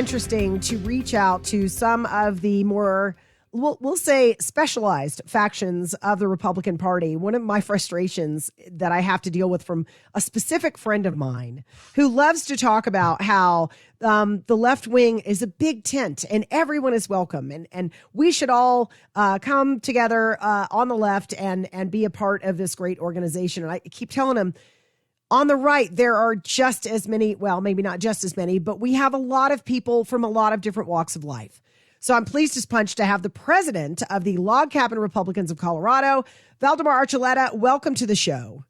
interesting to reach out to some of the more, we'll say, specialized factions of the Republican Party. One of my frustrations that I have to deal with from a specific friend of mine who loves to talk about how the left wing is a big tent and everyone is welcome. And we should all come together on the left and be a part of this great organization. And I keep telling him, on the right, there are just as many, well, maybe not just as many, but we have a lot of people from a lot of different walks of life. So I'm pleased as punch to have the president of the Log Cabin Republicans of Colorado, Valdamar Archuleta. Welcome to the show.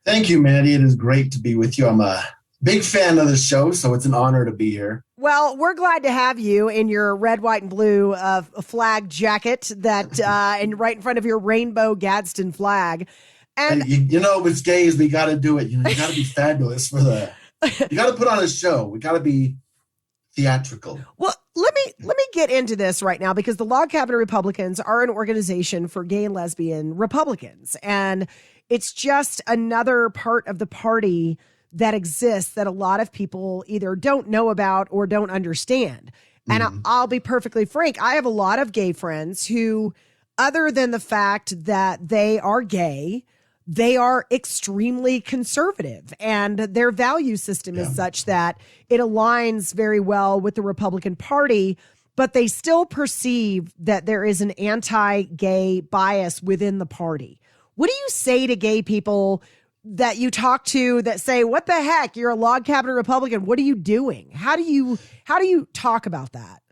Thank you, Mandy. It is great to be with you. I'm a big fan of the show, so it's an honor to be here. Well, we're glad to have you in your red, white, and blue flag jacket that and right in front of your rainbow Gadsden flag. And you know, it's gays, we got to do it. You know, you got to be fabulous for the. You got to put on a show. We got to be theatrical. Well, let me get into this right now, because the Log Cabin Republicans are an organization for gay and lesbian Republicans, and it's just another part of the party that exists that a lot of people either don't know about or don't understand. And I'll be perfectly frank, I have a lot of gay friends who, other than the fact that they are gay, they are extremely conservative, and their value system is such that it aligns very well with the Republican Party, but they still perceive that there is an anti-gay bias within the party. What do you say to gay people that you talk to that say, what the heck, you're a Log Cabin Republican, what are you doing? How do you talk about that?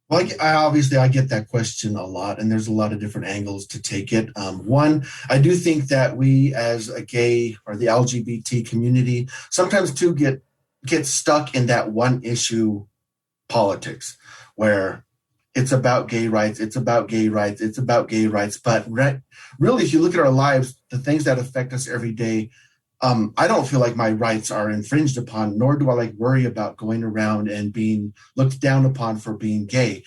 Well, I get that question a lot, and there's a lot of different angles to take it. One, I do think that we as a gay or the LGBT community sometimes too get stuck in that one issue politics where it's about gay rights, it's about gay rights, it's about gay rights. But really, if you look at our lives, the things that affect us every day, I don't feel like my rights are infringed upon, nor do I worry about going around and being looked down upon for being gay.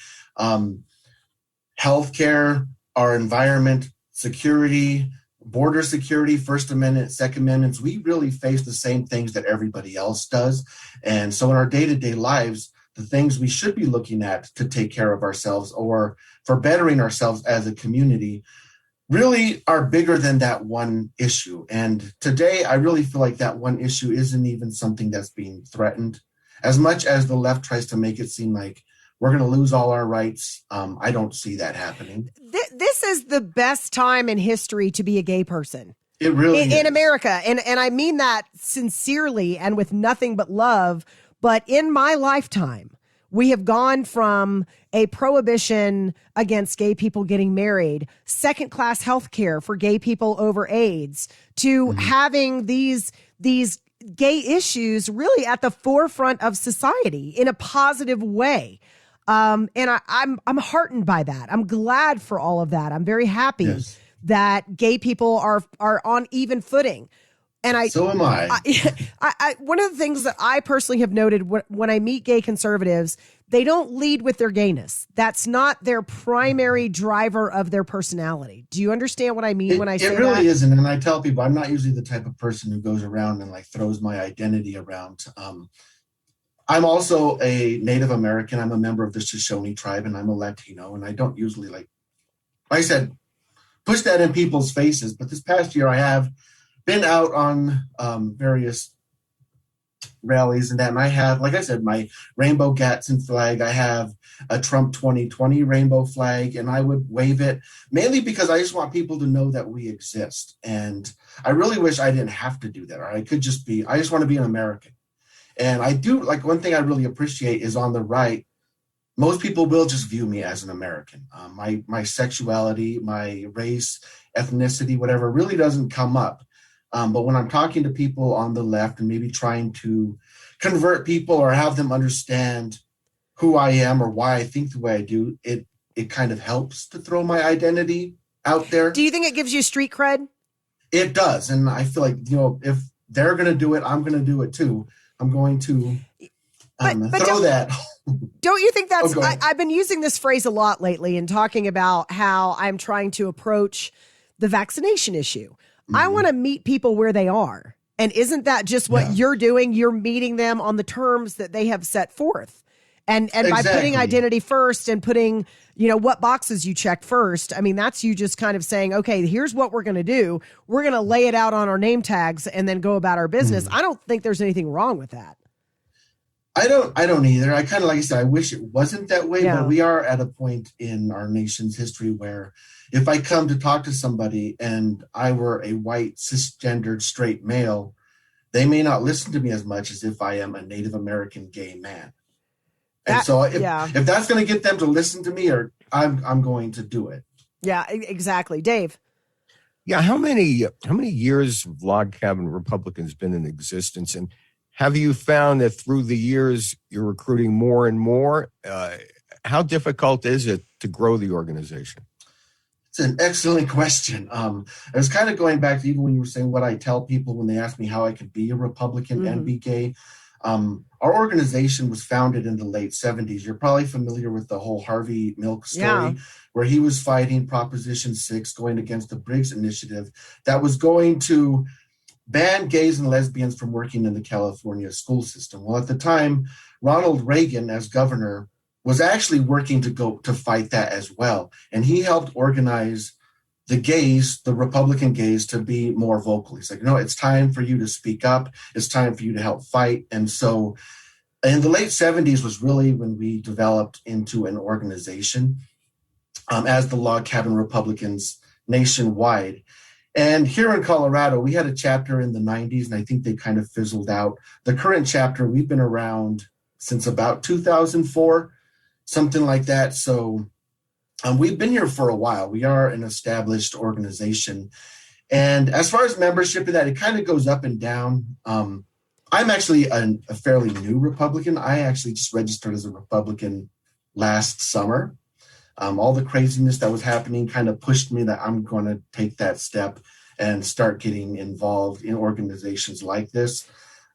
Healthcare, our environment, security, border security, First Amendment, Second Amendments, we really face the same things that everybody else does. And so in our day-to-day lives, the things we should be looking at to take care of ourselves or for bettering ourselves as a community really are bigger than that one issue. And today, I really feel like that one issue isn't even something that's being threatened. As much as the left tries to make it seem like we're going to lose all our rights, I don't see that happening. This is the best time in history to be a gay person. It really is. In America. And I mean that sincerely and with nothing but love. But in my lifetime, we have gone from a prohibition against gay people getting married, second-class health care for gay people over AIDS, to having these gay issues really at the forefront of society in a positive way. And I'm heartened by that. I'm glad for all of that. I'm very happy that gay people are on even footing. And so am I. I. One of the things that I personally have noted when I meet gay conservatives, they don't lead with their gayness. That's not their primary driver of their personality. Do you understand what I mean when I say that? It really isn't. And I tell people I'm not usually the type of person who goes around and throws my identity around. I'm also a Native American. I'm a member of the Shoshone tribe, and I'm a Latino. And I don't usually, like I said, push that in people's faces. But this past year, I have been out on various rallies and that, and I have, like I said, my rainbow Gadsden flag. I have a Trump 2020 rainbow flag, and I would wave it mainly because I just want people to know that we exist. And I really wish I didn't have to do that, or I could just be, I just want to be an American. And I do, one thing I really appreciate is on the right, most people will just view me as an American. My sexuality, my race, ethnicity, whatever, really doesn't come up. But when I'm talking to people on the left and maybe trying to convert people or have them understand who I am or why I think the way I do, it kind of helps to throw my identity out there. Do you think it gives you street cred? It does. And I feel like, if they're going to do it, I'm going to do it too. I'm going to throw that. Don't you think that's, I've been using this phrase a lot lately and talking about how I'm trying to approach the vaccination issue. I want to meet people where they are. And isn't that just what you're doing? You're meeting them on the terms that they have set forth. And by putting Exactly. identity first and putting, what boxes you check first, I mean, that's you just kind of saying, okay, here's what we're going to do. We're going to lay it out on our name tags and then go about our business. I don't think there's anything wrong with that. I don't either. I kind of, like I said, I wish it wasn't that way, Yeah. but we are at a point in our nation's history where if I come to talk to somebody and I were a white, cisgendered, straight male, they may not listen to me as much as if I am a Native American gay man. And so if that's going to get them to listen to me, or I'm going to do it. Yeah, exactly. Dave. Yeah. How many years have Log Cabin Republicans been in existence? And have you found that through the years you're recruiting more and more? How difficult is it to grow the organization? It's an excellent question. I was kind of going back to even when you were saying what I tell people when they ask me how I could be a Republican and be gay. Our organization was founded in the late 70s. You're probably familiar with the whole Harvey Milk story, where he was fighting Proposition 6, going against the Briggs Initiative that was going to ban gays and lesbians from working in the California school system. Well, at the time, Ronald Reagan, as governor, was actually working to fight that as well. And he helped organize the gays, the Republican gays, to be more vocal. He's like, no, it's time for you to speak up. It's time for you to help fight. And so in the late 70s was really when we developed into an organization as the Log Cabin Republicans nationwide. And here in Colorado, we had a chapter in the 90s, and I think they kind of fizzled out. The current chapter, we've been around since about 2004, something like that. So we've been here for a while. We are an established organization. And as far as membership in that, it kind of goes up and down. I'm actually a fairly new Republican. I actually just registered as a Republican last summer. All the craziness that was happening kind of pushed me that I'm going to take that step and start getting involved in organizations like this.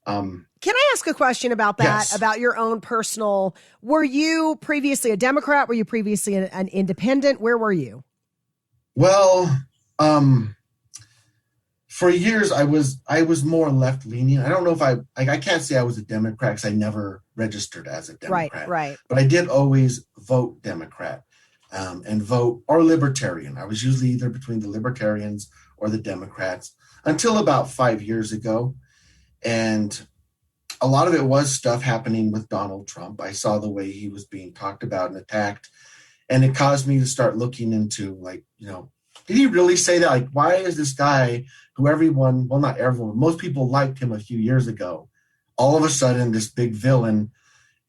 Can I ask a question about that, Yes. about your own personal, were you previously a Democrat? Were you previously an independent? Where were you? Well, for years I was more left leaning. I don't know if I can't say I was a Democrat because I never registered as a Democrat. Right. But I did always vote Democrat and vote or Libertarian. I was usually either between the Libertarians or the Democrats until about 5 years ago. And a lot of it was stuff happening with Donald Trump. I saw the way he was being talked about and attacked. And it caused me to start looking into, like, did he really say that? Like, why is this guy who everyone, well, not everyone, most people liked him a few years ago, all of a sudden this big villain?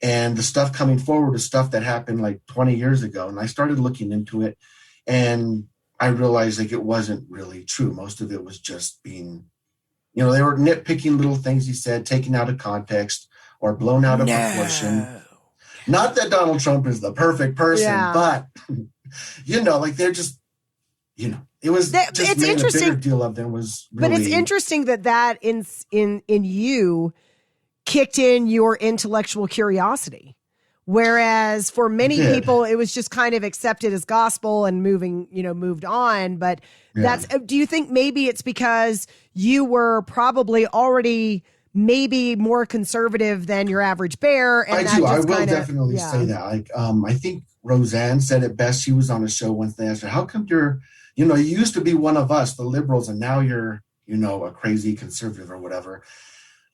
And the stuff coming forward is stuff that happened like 20 years ago. And I started looking into it, and I realized like it wasn't really true. Most of it was just being, they were nitpicking little things he said, taken out of context or blown out of proportion. Not that Donald Trump is the perfect person, but, like they're just, it was just made a bigger deal of than was really. But it's interesting that in you kicked in your intellectual curiosity. Whereas for many people, it was just kind of accepted as gospel and moved on. But do you think maybe it's because you were probably already maybe more conservative than your average bear? And I do. I will definitely say that. Like, I think Roseanne said it best. She was on a show once. They asked her, how come you're, you used to be one of us, the liberals, and now you're, a crazy conservative or whatever.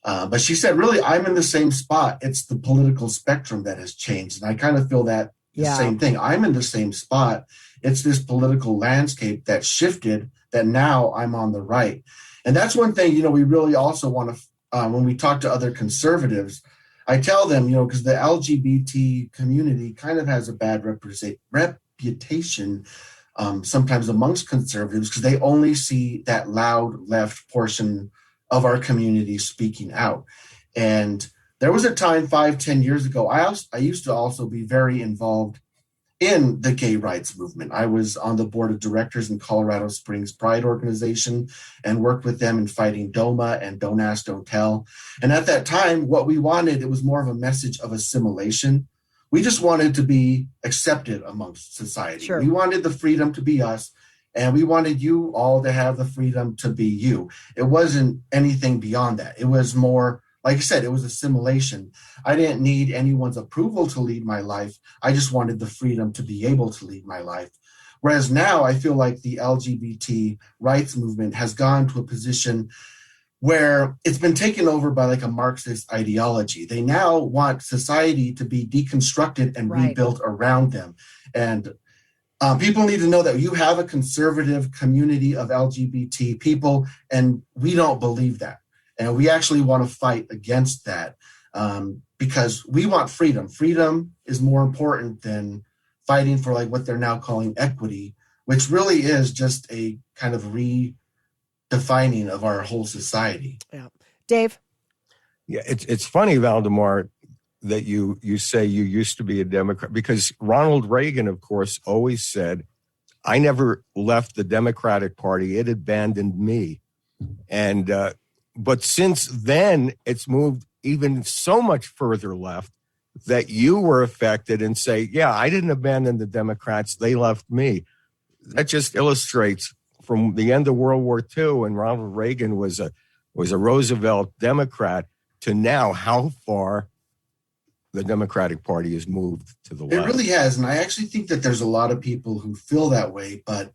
But she said, really, I'm in the same spot. It's the political spectrum that has changed. And I kind of feel that the same thing. I'm in the same spot. It's this political landscape that shifted, that now I'm on the right. And that's one thing, we really also want to, when we talk to other conservatives, I tell them, because the LGBT community kind of has a bad reputation sometimes amongst conservatives, because they only see that loud left portion of our community speaking out. And there was a time 5-10 years ago, I used to also be very involved in the gay rights movement. I was on the board of directors in Colorado Springs Pride Organization and worked with them in fighting DOMA and Don't Ask, Don't Tell. And at that time, what we wanted, it was more of a message of assimilation. We just wanted to be accepted amongst society. Sure. We wanted the freedom to be us. And we wanted you all to have the freedom to be you. It wasn't anything beyond that. It was more like I said, it was assimilation. I didn't need anyone's approval to lead my life. I just wanted the freedom to be able to lead my life. Whereas now I feel like the LGBT rights movement has gone to a position where it's been taken over by like a Marxist ideology. They now want society to be deconstructed and rebuilt around them. And people need to know that you have a conservative community of LGBT people, and we don't believe that. And we actually want to fight against that because we want freedom. Freedom is more important than fighting for like what they're now calling equity, which really is just a kind of redefining of our whole society. Yeah. Dave? Yeah, it's funny, Valdamar, that you say you used to be a Democrat, because Ronald Reagan, of course, always said, I never left the Democratic Party. It abandoned me. And but since then, it's moved even so much further left that you were affected and say, yeah, I didn't abandon the Democrats. They left me. That just illustrates from the end of World War II, when Ronald Reagan was a Roosevelt Democrat, to now how far the Democratic Party has moved to the left. It really has. And I actually think that there's a lot of people who feel that way. But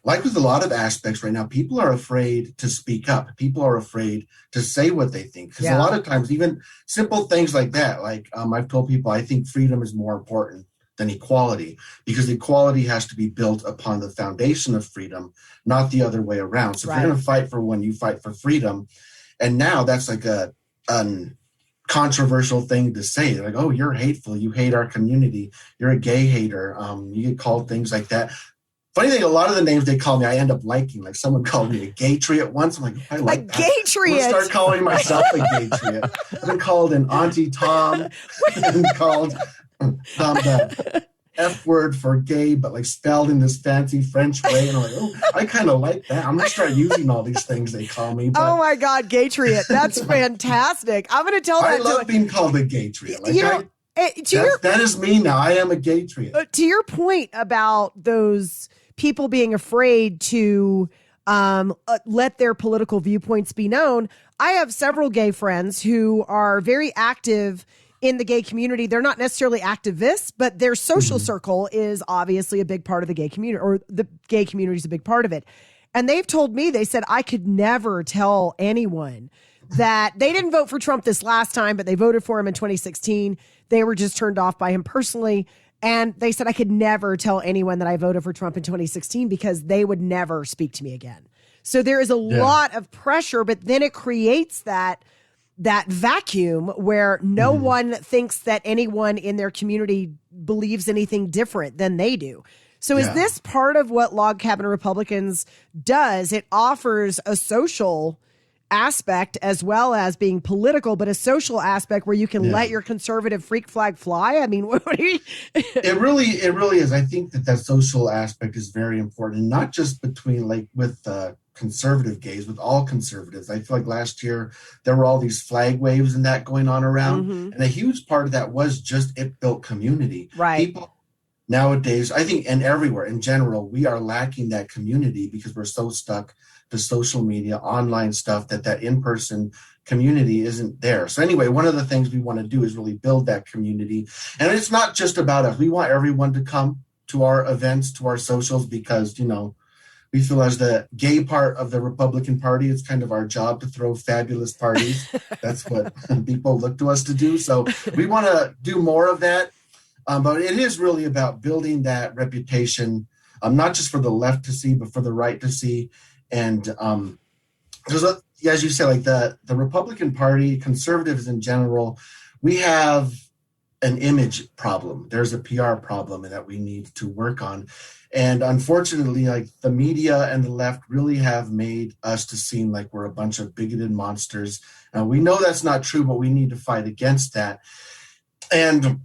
like with a lot of aspects right now, people are afraid to speak up. People are afraid to say what they think. Because a lot of times, even simple things like that, like I've told people, I think freedom is more important than equality, because equality has to be built upon the foundation of freedom, not the other way around. So if you're going to fight for one, you fight for freedom. And now that's like a controversial thing to say. They're like, oh, you're hateful. You hate our community. You're a gay hater. You get called things like that. Funny thing, a lot of the names they call me, I end up liking. Like someone called me a gay tree at once. I'm like, I like that. Gay tree. I'm gonna start calling myself a gay tree. I've been called an Auntie Tom. I've been called the F word for gay, but like spelled in this fancy French way. And I'm like, oh, I kind of like that. I'm gonna start using all these things they call me. But oh my God, gay tree! That's fantastic. I'm gonna tell that. I love being called a gay tree. Like, that is me now. I am a gay tree. To your point about those people being afraid to let their political viewpoints be known, I have several gay friends who are very active in the gay community. They're not necessarily activists, but their social circle is obviously a big part of the gay community, or the gay community is a big part of it. And they've told me, they said, I could never tell anyone that they didn't vote for Trump this last time, but they voted for him in 2016. They were just turned off by him personally. And they said, I could never tell anyone that I voted for Trump in 2016 because they would never speak to me again. So there is a lot of pressure, but then it creates that vacuum where no one thinks that anyone in their community believes anything different than they do. So is this part of what Log Cabin Republicans does? It offers a social aspect as well as being political, but a social aspect where you can let your conservative freak flag fly. I mean, what do you? It really is. I think that social aspect is very important, not just between like with conservative gays, with all conservatives. I feel like last year there were all these flag waves and that going on around, and a huge part of that was just it built community. Right. People nowadays, I think, and everywhere in general, we are lacking that community because we're so stuck to social media, online stuff, that in-person community isn't there. So anyway, one of the things we want to do is really build that community. And it's not just about us. We want everyone to come to our events, to our socials, because, you know, we feel as the gay part of the Republican Party, it's kind of our job to throw fabulous parties. That's what people look to us to do. So we want to do more of that. But it is really about building that reputation, not just for the left to see, but for the right to see. And because, as you said, like the Republican Party, conservatives in general, we have an image problem. There's a PR problem that we need to work on. And unfortunately, like the media and the left really have made us to seem like we're a bunch of bigoted monsters. We know that's not true, but we need to fight against that. And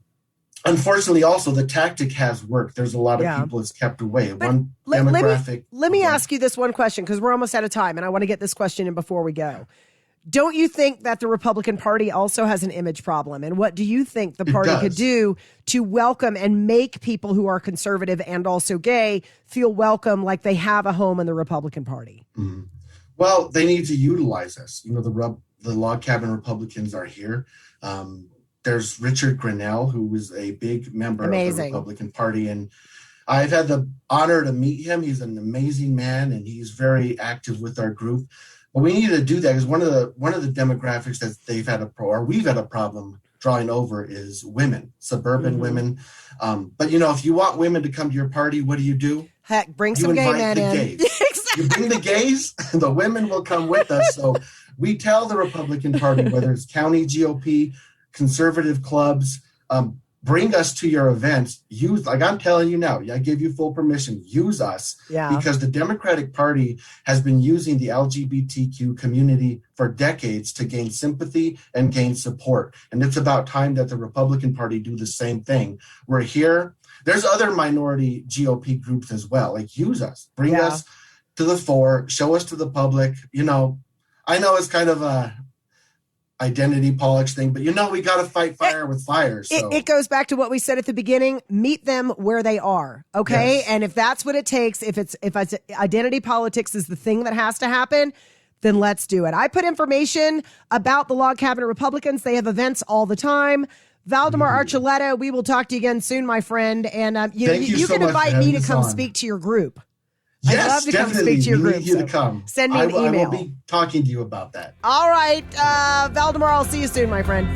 unfortunately, also, the tactic has worked. There's a lot of people it's kept away. One demographic. Let me ask you this one question, because we're almost out of time, and I want to get this question in before we go. Don't you think that the Republican Party also has an image problem? And what do you think the party could do to welcome and make people who are conservative and also gay feel welcome, like they have a home in the Republican Party? Well, they need to utilize us. You know, the the Log Cabin Republicans are here. There's Richard Grinnell, who was a big member of the Republican Party, and I've had the honor to meet him. He's an amazing man, and he's very active with our group. But we need to do that because one of the demographics that we've had a problem drawing over is women, suburban women. But if you want women to come to your party, what do? Heck, bring some gay men in. Exactly. You bring the gays, the women will come with us. So we tell the Republican Party, whether it's county GOP, conservative clubs, bring us to your events. I'm telling you now, I give you full permission, use us. Yeah. Because the Democratic Party has been using the LGBTQ community for decades to gain sympathy and gain support. And it's about time that the Republican Party do the same thing. We're here. There's other minority GOP groups as well. Like, use us, bring us to the fore, show us to the public. I know it's kind of a identity politics thing, but we got to fight fire with fire. So. It goes back to what we said at the beginning. Meet them where they are. Okay. Yes. And if that's what it takes, if identity politics is the thing that has to happen, then let's do it. I put information about the Log Cabin Republicans. They have events all the time. Valdamar Archuleta, we will talk to you again soon, my friend. And you can invite me to come speak to your group. Yes, I'd love to definitely. come speak to your group. You to come. Send me an email. I will be talking to you about that. All right. Valdamar, I'll see you soon, my friend.